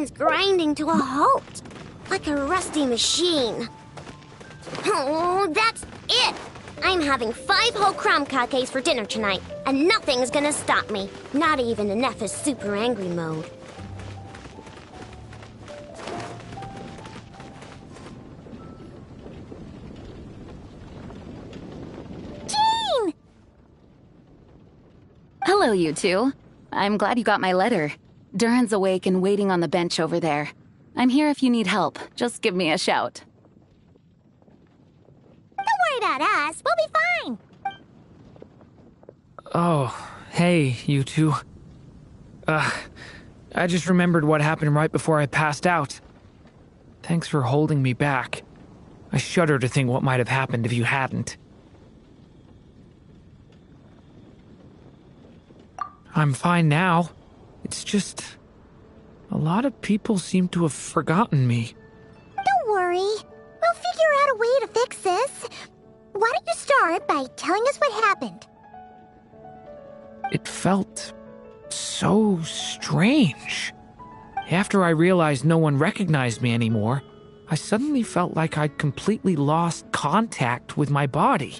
brain's grinding to a halt, like a rusty machine. Oh, that's it! I'm having 5 whole crumb cupcakes for dinner tonight, and nothing's gonna stop me. Not even in Neffa's super angry mode. Jean! Hello, you two. I'm glad you got my letter. Durin's awake and waiting on the bench over there. I'm here if you need help. Just give me a shout. Don't worry about us. We'll be fine. Oh, hey, you two. I just remembered what happened right before I passed out. Thanks for holding me back. I shudder to think what might have happened if you hadn't. I'm fine now. It's just... a lot of people seem to have forgotten me. Don't worry. We'll figure out a way to fix this. Why don't you start by telling us what happened? It felt so strange. After I realized no one recognized me anymore, I suddenly felt like I'd completely lost contact with my body.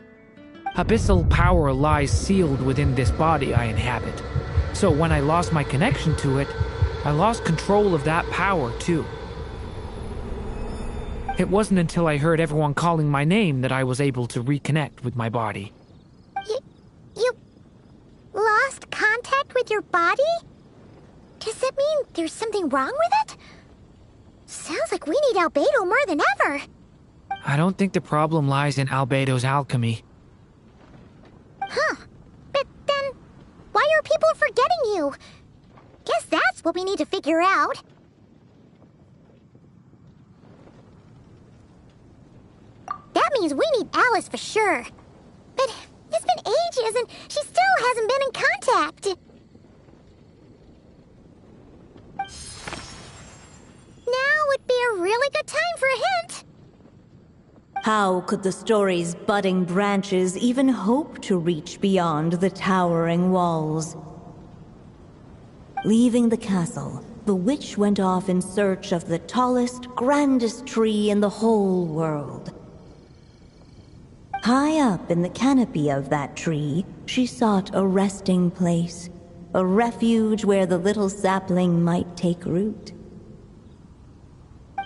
Abyssal power lies sealed within this body I inhabit. So when I lost my connection to it, I lost control of that power too. It wasn't until I heard everyone calling my name that I was able to reconnect with my body. You lost contact with your body? Does that mean there's something wrong with it? Sounds like we need Albedo more than ever. I don't think the problem lies in Albedo's alchemy. Huh. But then, why are people forgetting you? Guess that's what we need to figure out. That means we need Alice for sure. But it's been ages and she still hasn't been in contact. Now would be a really good time for a hint. How could the story's budding branches even hope to reach beyond the towering walls? Leaving the castle, the witch went off in search of the tallest, grandest tree in the whole world. High up in the canopy of that tree, she sought a resting place, a refuge where the little sapling might take root.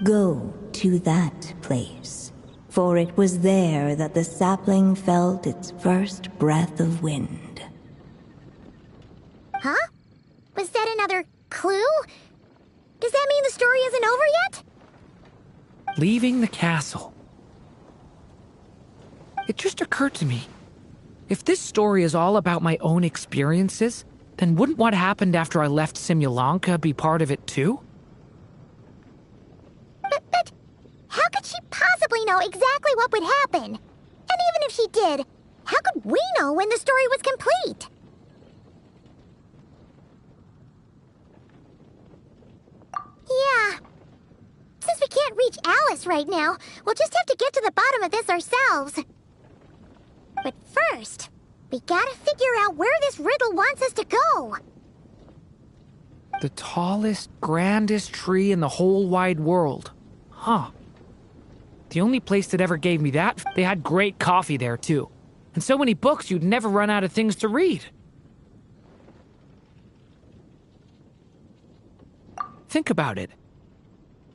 Go to that place, for it was there that the sapling felt its first breath of wind. Huh? Was that another clue? Does that mean the story isn't over yet? Leaving the castle. It just occurred to me. If this story is all about my own experiences, then wouldn't what happened after I left Simulanka be part of it too? But how could she possibly know exactly what would happen? And even if she did, how could we know when the story was complete? Yeah. Since we can't reach Alice right now, we'll just have to get to the bottom of this ourselves. But first, we gotta figure out where this riddle wants us to go. The tallest, grandest tree in the whole wide world. Huh. The only place that ever gave me that, they had great coffee there too. And so many books you'd never run out of things to read. Think about it.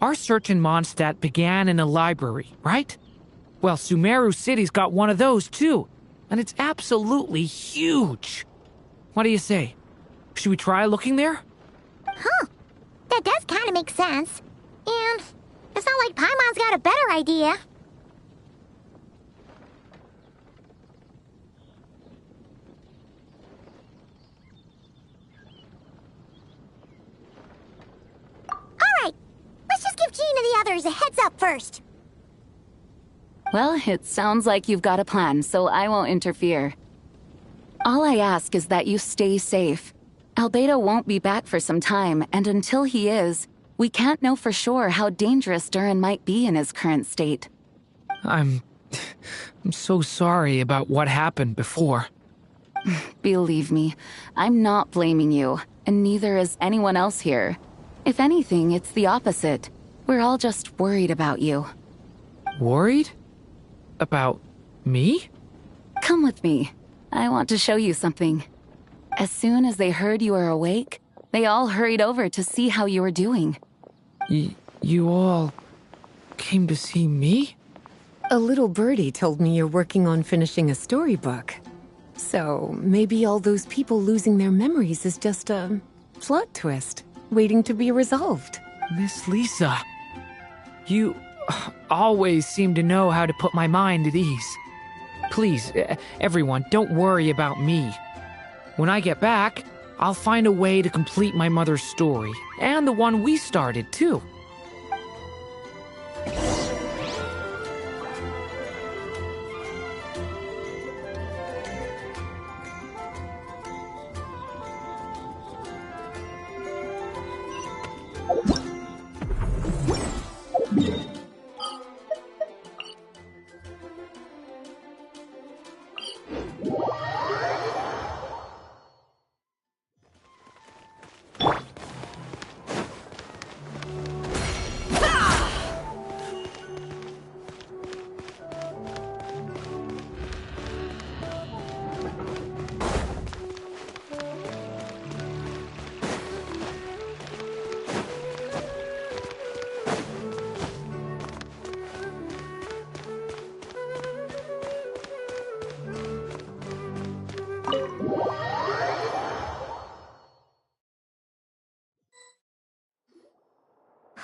Our search in Mondstadt began in a library, right? Well, Sumeru City's got one of those too, and it's absolutely huge. What do you say? Should we try looking there? Huh. That does kind of make sense. And it's not like Paimon's got a better idea. Alright, let's just give Jean and the others a heads up first. Well, it sounds like you've got a plan, so I won't interfere. All I ask is that you stay safe. Albedo won't be back for some time, and until he is, we can't know for sure how dangerous Durin might be in his current state. I'm so sorry about what happened before. Believe me, I'm not blaming you, and neither is anyone else here. If anything, it's the opposite. We're all just worried about you. Worried? About me? Come with me. I want to show you something. As soon as they heard you were awake, they all hurried over to see how you were doing. You all came to see me? A little birdie told me you're working on finishing a storybook. So maybe all those people losing their memories is just a plot twist, waiting to be resolved. Miss Lisa, you always seem to know how to put my mind at ease. Please, everyone, don't worry about me. When I get back, I'll find a way to complete my mother's story, and the one we started, too.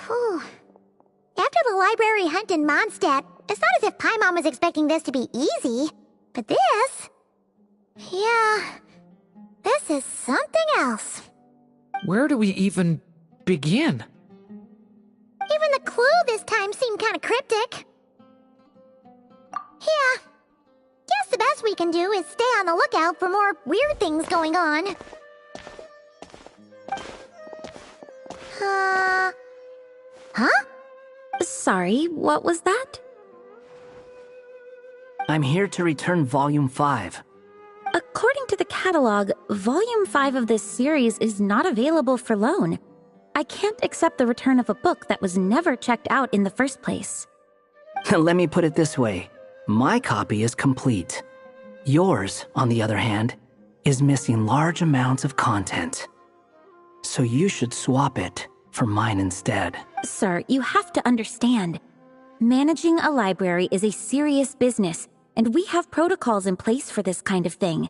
Whew. After the library hunt in Mondstadt, it's not as if Paimon was expecting this to be easy. But this... yeah... this is something else. Where do we even begin? Even the clue this time seemed kind of cryptic. Yeah. Guess the best we can do is stay on the lookout for more weird things going on. Huh? Sorry, what was that? I'm here to return Volume 5. According to the catalog, Volume 5 of this series is not available for loan. I can't accept the return of a book that was never checked out in the first place. Let me put it this way. My copy is complete. Yours, on the other hand, is missing large amounts of content. So you should swap it for mine instead. Sir, you have to understand. Managing a library is a serious business, and we have protocols in place for this kind of thing.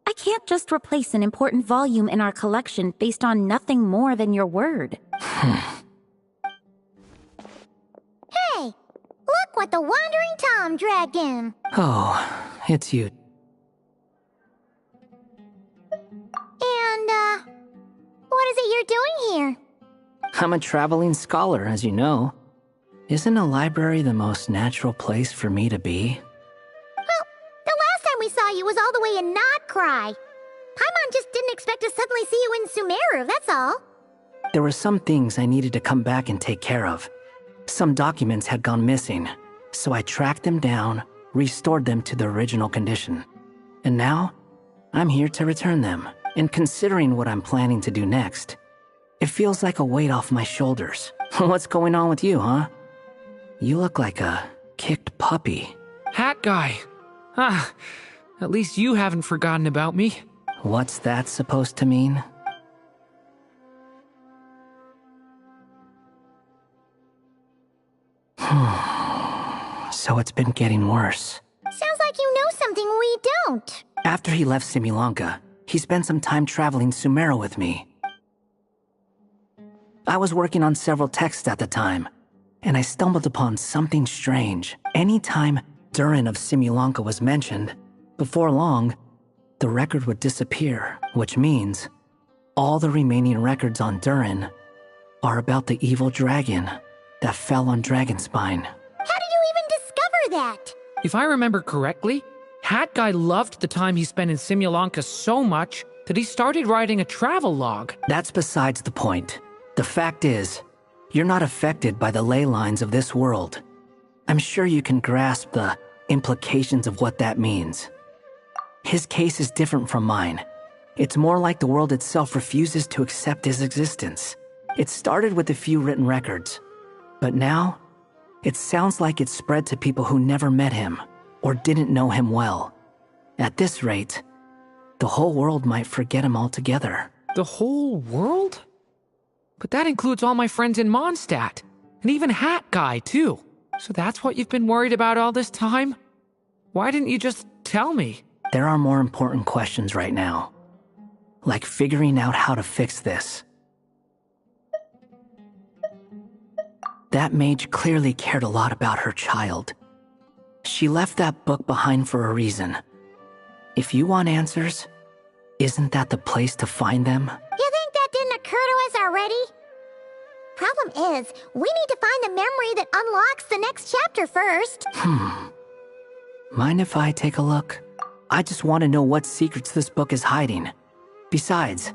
I can't just replace an important volume in our collection based on nothing more than your word. Hey! Look what the Wandering Tom dragged in! Oh, it's you. And, what is it you're doing here? I'm a traveling scholar, as you know. Isn't a library the most natural place for me to be? Well, the last time we saw you was all the way in Notcry. Paimon just didn't expect to suddenly see you in Sumeru, that's all. There were some things I needed to come back and take care of. Some documents had gone missing, so I tracked them down, restored them to the original condition. And now, I'm here to return them. And considering what I'm planning to do next, it feels like a weight off my shoulders. What's going on with you, huh? You look like a kicked puppy. Hat guy. Ah, at least you haven't forgotten about me. What's that supposed to mean? So it's been getting worse. Sounds like you know something we don't. After he left Simulanka, he spent some time traveling Sumeru with me. I was working on several texts at the time, and I stumbled upon something strange. Anytime Durin of Simulanka was mentioned, before long, the record would disappear, which means all the remaining records on Durin are about the evil dragon that fell on Dragonspine. How did you even discover that? If I remember correctly, Hat Guy loved the time he spent in Simulanka so much that he started writing a travel log. That's besides the point. The fact is, you're not affected by the ley lines of this world. I'm sure you can grasp the implications of what that means. His case is different from mine. It's more like the world itself refuses to accept his existence. It started with a few written records, but now it sounds like it's spread to people who never met him or didn't know him well. At this rate, the whole world might forget him altogether. The whole world? But that includes all my friends in Mondstadt, and even Hat Guy, too. So that's what you've been worried about all this time? Why didn't you just tell me? There are more important questions right now, like figuring out how to fix this. That mage clearly cared a lot about her child. She left that book behind for a reason. If you want answers, isn't that the place to find them? You think that didn't occur to us already? Problem is, we need to find the memory that unlocks the next chapter first. Mind if I take a look? I just want to know what secrets this book is hiding. Besides,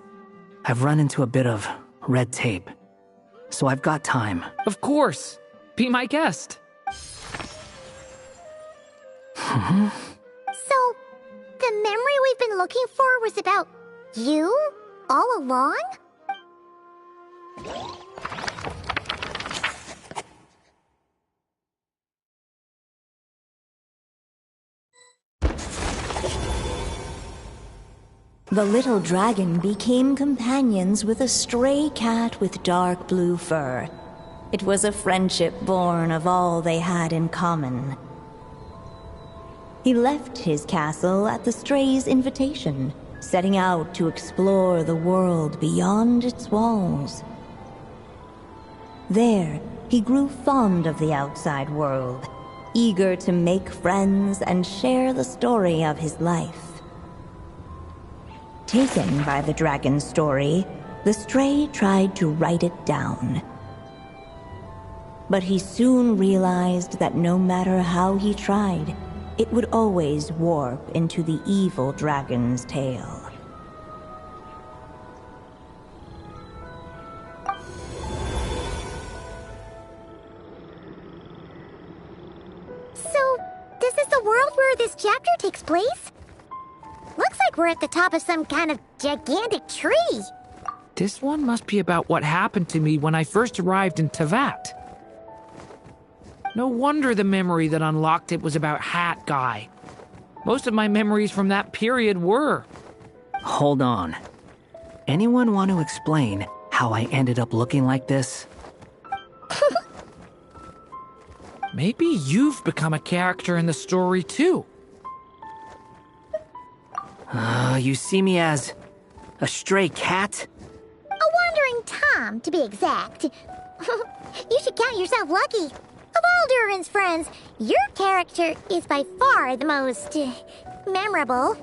I've run into a bit of red tape, so I've got time. Of course. Be my guest. So, the memory we've been looking for was about you all along? The little dragon became companions with a stray cat with dark blue fur. It was a friendship born of all they had in common. He left his castle at the stray's invitation, setting out to explore the world beyond its walls. There, he grew fond of the outside world, eager to make friends and share the story of his life. Taken by the dragon's story, the stray tried to write it down. But he soon realized that no matter how he tried, it would always warp into the evil dragon's tale. So, this is the world where this chapter takes place? Looks like we're at the top of some kind of gigantic tree. This one must be about what happened to me when I first arrived in Tevat. No wonder the memory that unlocked it was about Hat Guy. Most of my memories from that period were. Hold on. Anyone want to explain how I ended up looking like this? Maybe you've become a character in the story too. You see me as a stray cat? A wandering Tom, to be exact. You should count yourself lucky. Of all Durin's friends, your character is by far the most memorable.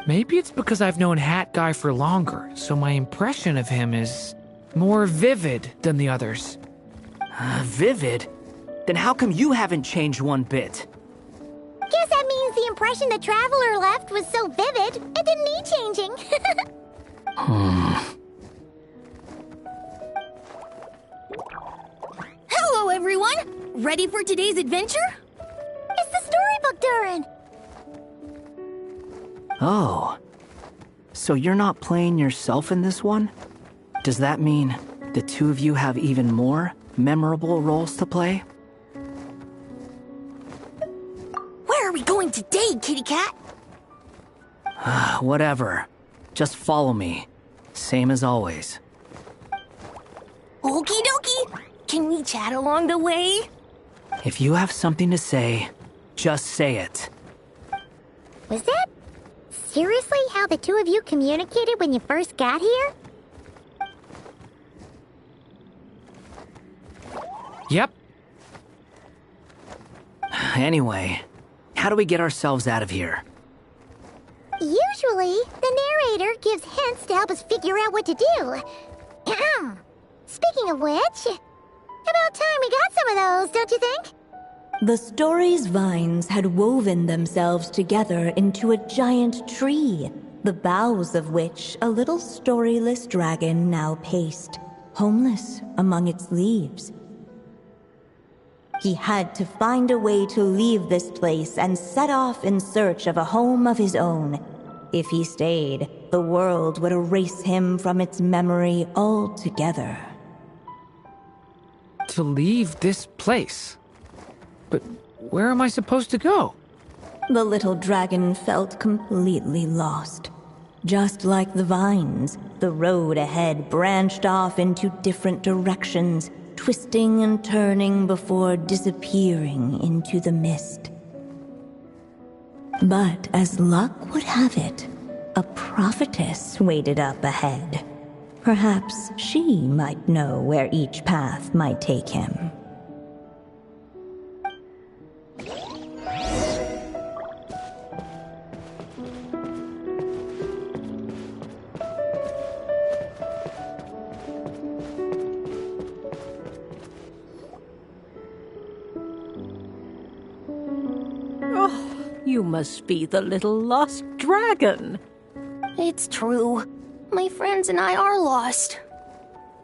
Maybe it's because I've known Hat Guy for longer, so my impression of him is more vivid than the others. Vivid? Then how come you haven't changed one bit? Guess that means the impression the Traveler left was so vivid, it didn't need changing. Hello, everyone! Ready for today's adventure? It's the storybook, Durin! Oh. So you're not playing yourself in this one? Does that mean the two of you have even more memorable roles to play? Where are we going today, kitty cat? Whatever. Just follow me. Same as always. Okie dokie! Can we chat along the way? If you have something to say, just say it. Was that seriously how the two of you communicated when you first got here? Yep. Anyway, how do we get ourselves out of here? Usually, the narrator gives hints to help us figure out what to do. Speaking of which, about time we got some of those, don't you think? The story's vines had woven themselves together into a giant tree, the boughs of which a little storyless dragon now paced, homeless among its leaves. He had to find a way to leave this place and set off in search of a home of his own. If he stayed, the world would erase him from its memory altogether. to leave this place. But where am I supposed to go? The little dragon felt completely lost. Just like the vines, the road ahead branched off into different directions, twisting and turning before disappearing into the mist. But as luck would have it, a prophetess waited up ahead. Perhaps she might know where each path might take him. You must be the little lost dragon. It's true. My friends and I are lost.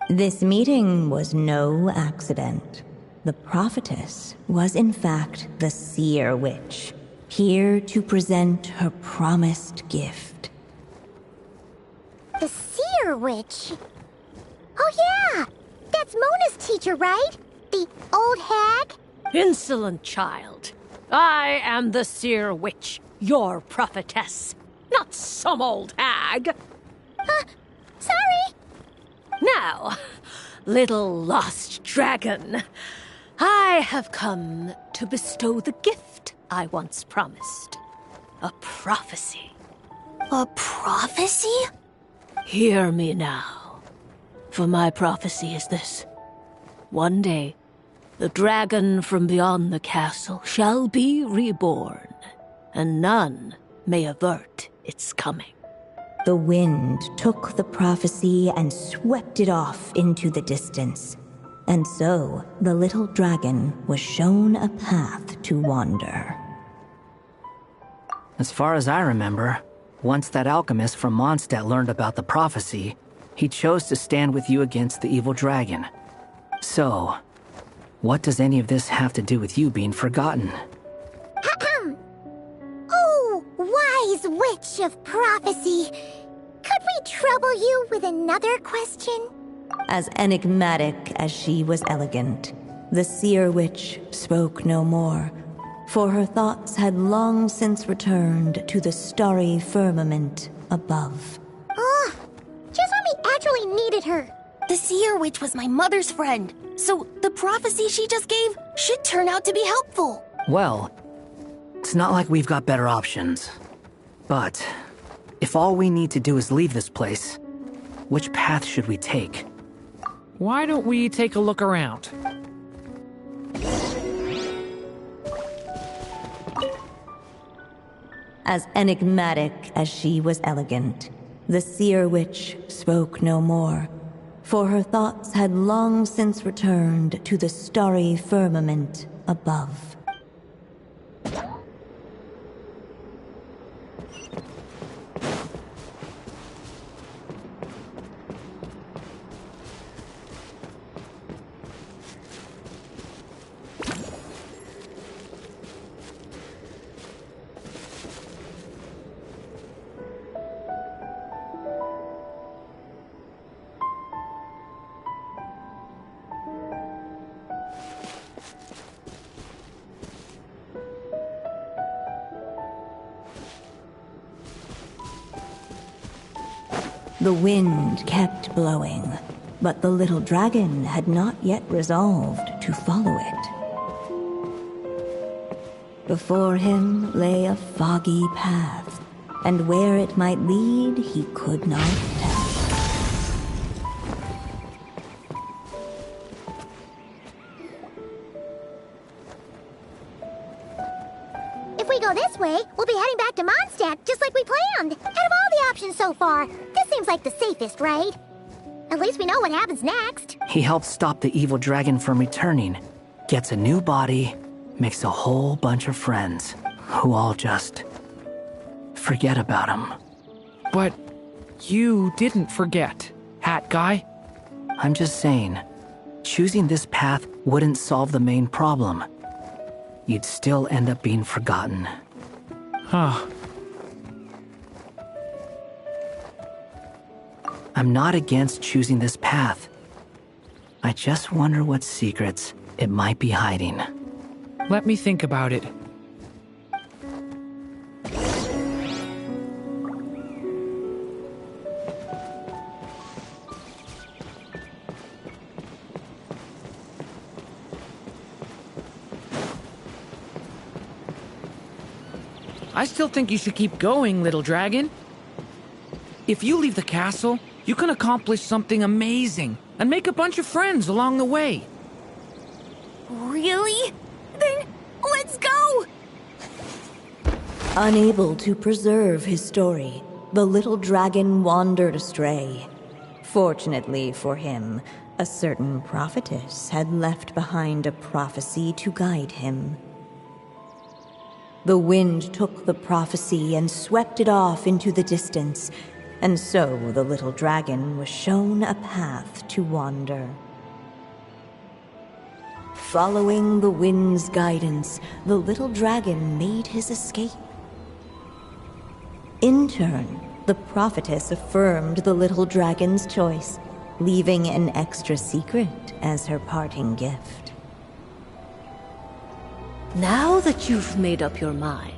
This meeting was no accident. The prophetess was in fact the seer witch, here to present her promised gift. The seer witch? Oh yeah! That's Mona's teacher, right? The old hag? Insolent child. I am the seer witch, your prophetess, not some old hag. Sorry! Now, little lost dragon, I have come to bestow the gift I once promised. A prophecy. A prophecy? Hear me now, for my prophecy is this. One day, the dragon from beyond the castle shall be reborn, and none may avert its coming. The wind took the prophecy and swept it off into the distance. And so, the little dragon was shown a path to wander. As far as I remember, once that alchemist from Mondstadt learned about the prophecy, he chose to stand with you against the evil dragon. So, what does any of this have to do with you being forgotten? Oh, wise witch of prophecy. Could we trouble you with another question? As enigmatic as she was elegant, the seer witch spoke no more, for her thoughts had long since returned to the starry firmament above. Ugh, just when we actually needed her. The seer witch was my mother's friend, so the prophecy she just gave should turn out to be helpful. Well, it's not like we've got better options. But if all we need to do is leave this place, which path should we take? Why don't we take a look around? As enigmatic as she was elegant, the seer witch spoke no more, for her thoughts had long since returned to the starry firmament above. The wind kept blowing, but the little dragon had not yet resolved to follow it. Before him lay a foggy path, and where it might lead he could not tell. If we go this way, we'll be heading back to Mondstadt, just like we planned. Out of all the options so far, this seems like the safest, right? At least we know what happens next. He helps stop the evil dragon from returning, gets a new body, makes a whole bunch of friends, who all just forget about him. But you didn't forget, Hat Guy. I'm just saying, choosing this path wouldn't solve the main problem. You'd still end up being forgotten. Huh. I'm not against choosing this path. I just wonder what secrets it might be hiding. Let me think about it. I still think you should keep going, little dragon. If you leave the castle, you can accomplish something amazing and make a bunch of friends along the way. Really? Then let's go! Unable to preserve his story, the little dragon wandered astray. Fortunately for him, a certain prophetess had left behind a prophecy to guide him. The wind took the prophecy and swept it off into the distance, and so the little dragon was shown a path to wander. Following the wind's guidance, the little dragon made his escape. In turn, the prophetess affirmed the little dragon's choice, leaving an extra secret as her parting gift. Now that you've made up your mind,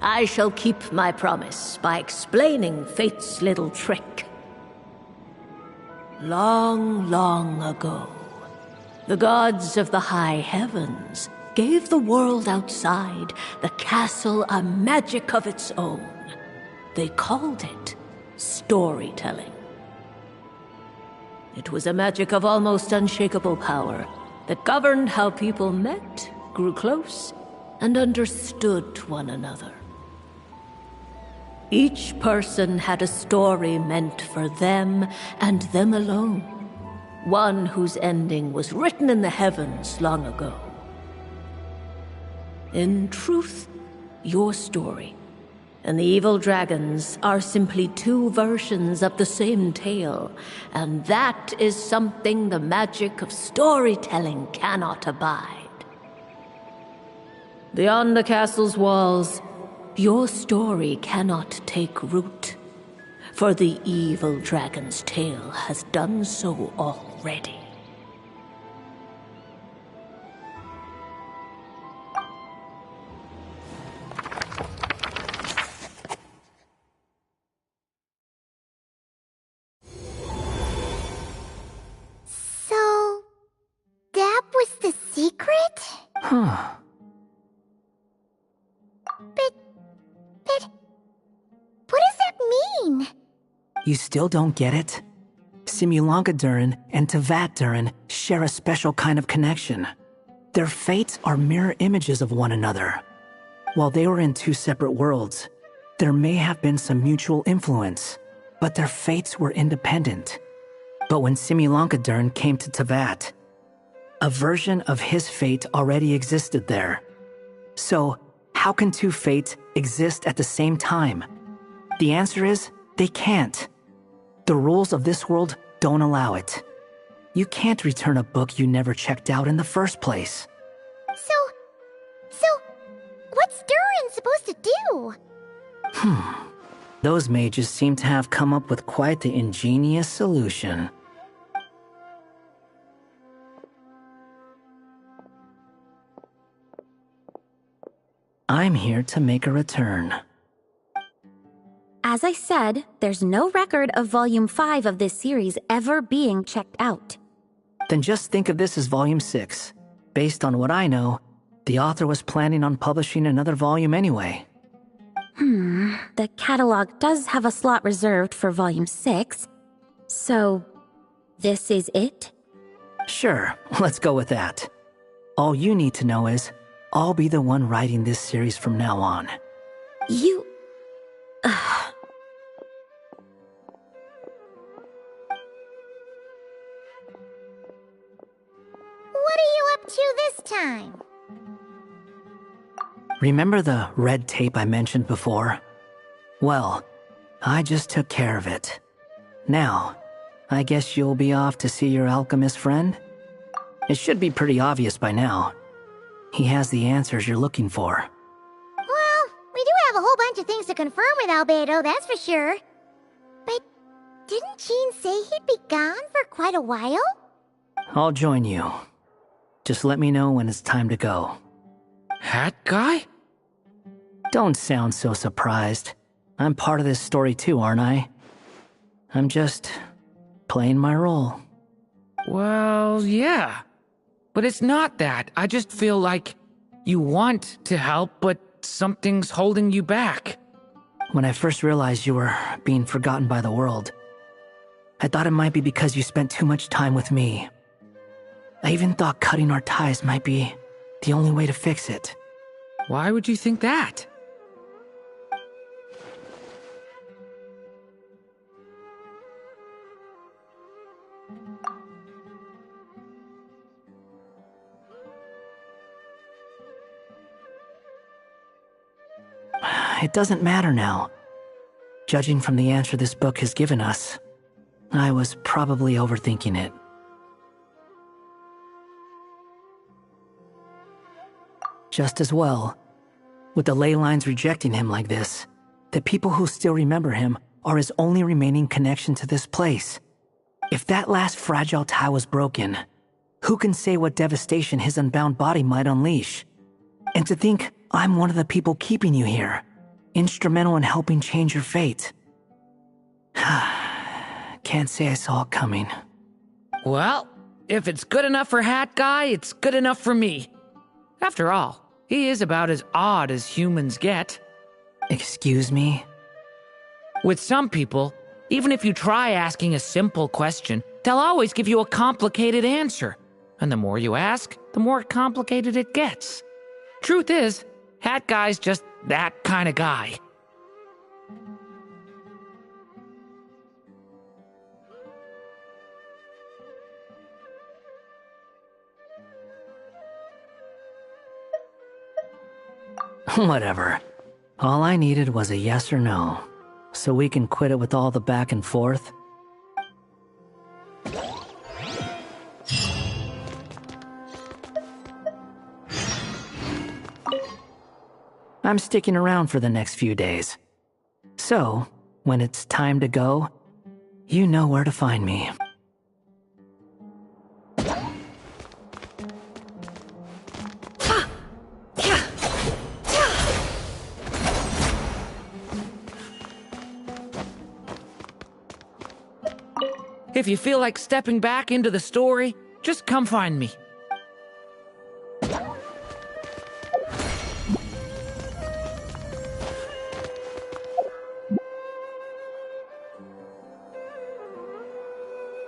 I shall keep my promise by explaining Fate's little trick. Long, long ago, the gods of the high heavens gave the world outside the castle a magic of its own. They called it storytelling. It was a magic of almost unshakable power that governed how people met, grew close, and understood one another. Each person had a story meant for them and them alone, one whose ending was written in the heavens long ago. In truth, your story and the evil dragons are simply two versions of the same tale, and that is something the magic of storytelling cannot abide. Beyond the castle's walls, your story cannot take root, for the evil dragon's tale has done so already. So, that was the secret? Huh. But, what does that mean? You still don't get it? Simulanka Durin and Tevat Durin share a special kind of connection. Their fates are mirror images of one another. While they were in two separate worlds, there may have been some mutual influence, but their fates were independent. But when Simulanka Durin came to Tevat, a version of his fate already existed there. So, how can two fates exist at the same time? The answer is, they can't. The rules of this world don't allow it. You can't return a book you never checked out in the first place. So, what's Durin supposed to do? Those mages seem to have come up with quite the ingenious solution. I'm here to make a return. As I said, there's no record of Volume 5 of this series ever being checked out. Then just think of this as Volume 6. Based on what I know, the author was planning on publishing another volume anyway. The catalog does have a slot reserved for Volume 6. So, this is it? Sure, let's go with that. All you need to know is, I'll be the one writing this series from now on. You... What are you up to this time? Remember the red tape I mentioned before? Well, I just took care of it. Now, I guess you'll be off to see your alchemist friend? It should be pretty obvious by now. He has the answers you're looking for. Well, we do have a whole bunch of things to confirm with Rubedo, that's for sure. But didn't Jean say he'd be gone for quite a while? I'll join you. Just let me know when it's time to go. Hat guy? Don't sound so surprised. I'm part of this story too, aren't I? I'm just playing my role. Well, yeah. But it's not that. I just feel like you want to help, but something's holding you back. When I first realized you were being forgotten by the world, I thought it might be because you spent too much time with me. I even thought cutting our ties might be the only way to fix it. Why would you think that? It doesn't matter now. Judging from the answer this book has given us, I was probably overthinking it. Just as well, with the ley lines rejecting him like this, the people who still remember him are his only remaining connection to this place. If that last fragile tie was broken, who can say what devastation his unbound body might unleash? And to think I'm one of the people keeping you here, instrumental in helping change your fate. Can't say I saw it coming. Well, if it's good enough for Hat Guy, it's good enough for me. After all, he is about as odd as humans get. Excuse me? With some people, even if you try asking a simple question, they'll always give you a complicated answer. And the more you ask, the more complicated it gets. Truth is, Hat Guy's just that kind of guy. Whatever. All I needed was a yes or no, so we can quit it with all the back and forth. I'm sticking around for the next few days. So, when it's time to go, you know where to find me. If you feel like stepping back into the story, just come find me.